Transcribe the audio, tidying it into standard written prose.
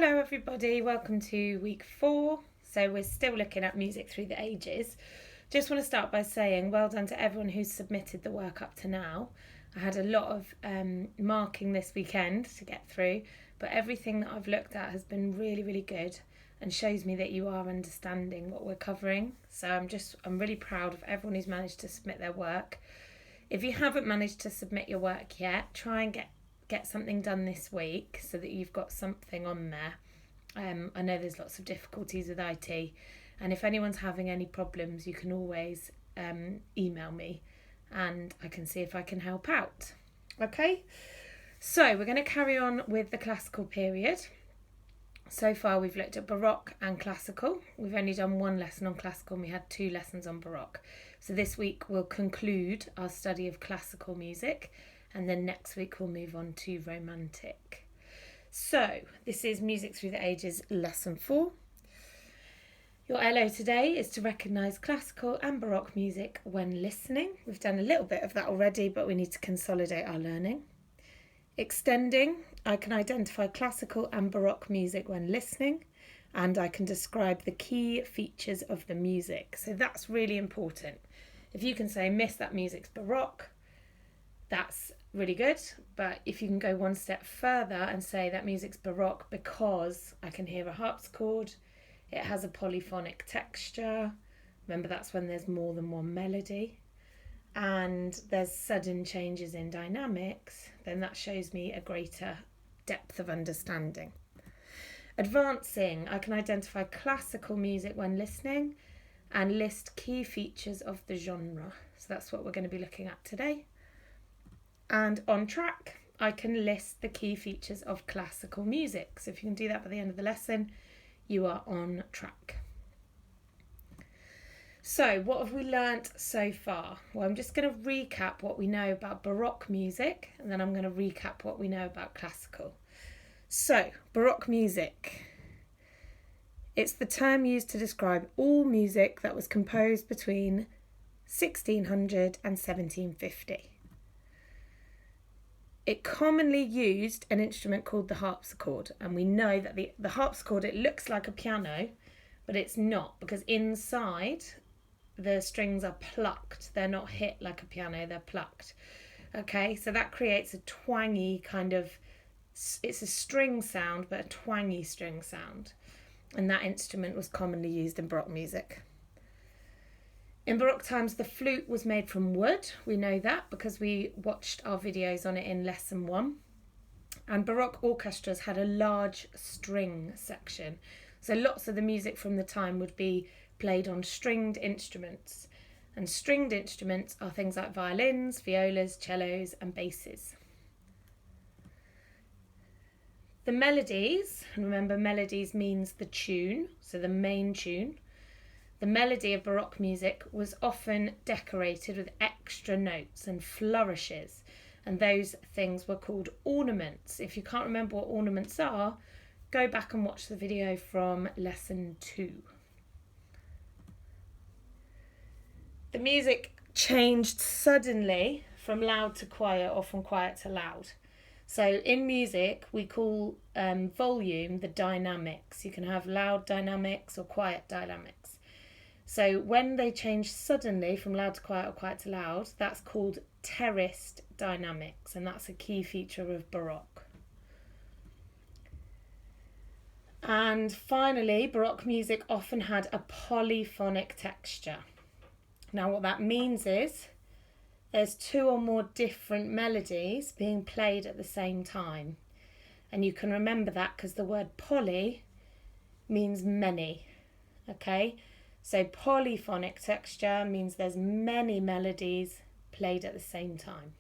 Hello everybody, welcome to week 4. So we're still looking at music through the ages. Just want to start by saying well done to everyone who's submitted the work up to now. I had a lot of marking this weekend to get through, but everything that I've looked at has been really good and shows me that you are understanding what we're covering. So I'm really proud of everyone who's managed to submit their work. If you haven't managed to submit your work yet, try and get something done this week so that you've got something on there. I know there's lots of difficulties with IT, and if anyone's having any problems, you can always email me and I can see if I can help out. Okay, so we're going to carry on with the classical period. So far we've looked at Baroque and classical. We've only done one lesson on classical and we had 2 lessons on Baroque. So this week we'll conclude our study of classical music, and then next week we'll move on to Romantic. So this is Music Through the Ages lesson 4. Your LO today is to recognise classical and Baroque music when listening. We've done a little bit of that already, but we need to consolidate our learning. Extending, I can identify classical and Baroque music when listening, and I can describe the key features of the music. So that's really important. If you can say, Miss, that music's Baroque, that's really good. But if you can go one step further and say that music's Baroque because I can hear a harpsichord, it has a polyphonic texture. Remember, that's when there's more than one melody. And there's sudden changes in dynamics, then that shows me a greater depth of understanding. Advancing, I can identify classical music when listening and list key features of the genre. So that's what we're going to be looking at today. And on track, I can list the key features of classical music. So if you can do that by the end of the lesson, you are on track. So what have we learnt so far? Well, I'm just going to recap what we know about Baroque music, and then I'm going to recap what we know about classical. So, Baroque music. It's the term used to describe all music that was composed between 1600 and 1750. It commonly used an instrument called the harpsichord, and we know that the harpsichord, it looks like a piano, but it's not, because inside the strings are plucked. They're not hit like a piano, they're plucked. Okay, so that creates a twangy kind of, it's a string sound, but a twangy string sound. And that instrument was commonly used in Baroque music. In Baroque times, the flute was made from wood. We know that because we watched our videos on it in lesson 1. And Baroque orchestras had a large string section. So lots of the music from the time would be played on stringed instruments. And stringed instruments are things like violins, violas, cellos and basses. The melodies, and remember melodies means the tune, so the main tune. The melody of Baroque music was often decorated with extra notes and flourishes, and those things were called ornaments. If you can't remember what ornaments are, go back and watch the video from lesson 2. The music changed suddenly from loud to quiet or from quiet to loud. So in music, we call volume the dynamics. You can have loud dynamics or quiet dynamics. So when they change suddenly from loud to quiet or quiet to loud, that's called terraced dynamics, and that's a key feature of Baroque. And finally, Baroque music often had a polyphonic texture. Now what that means is there's 2 or more different melodies being played at the same time. And you can remember that because the word poly means many. Okay? So polyphonic texture means there's many melodies played at the same time.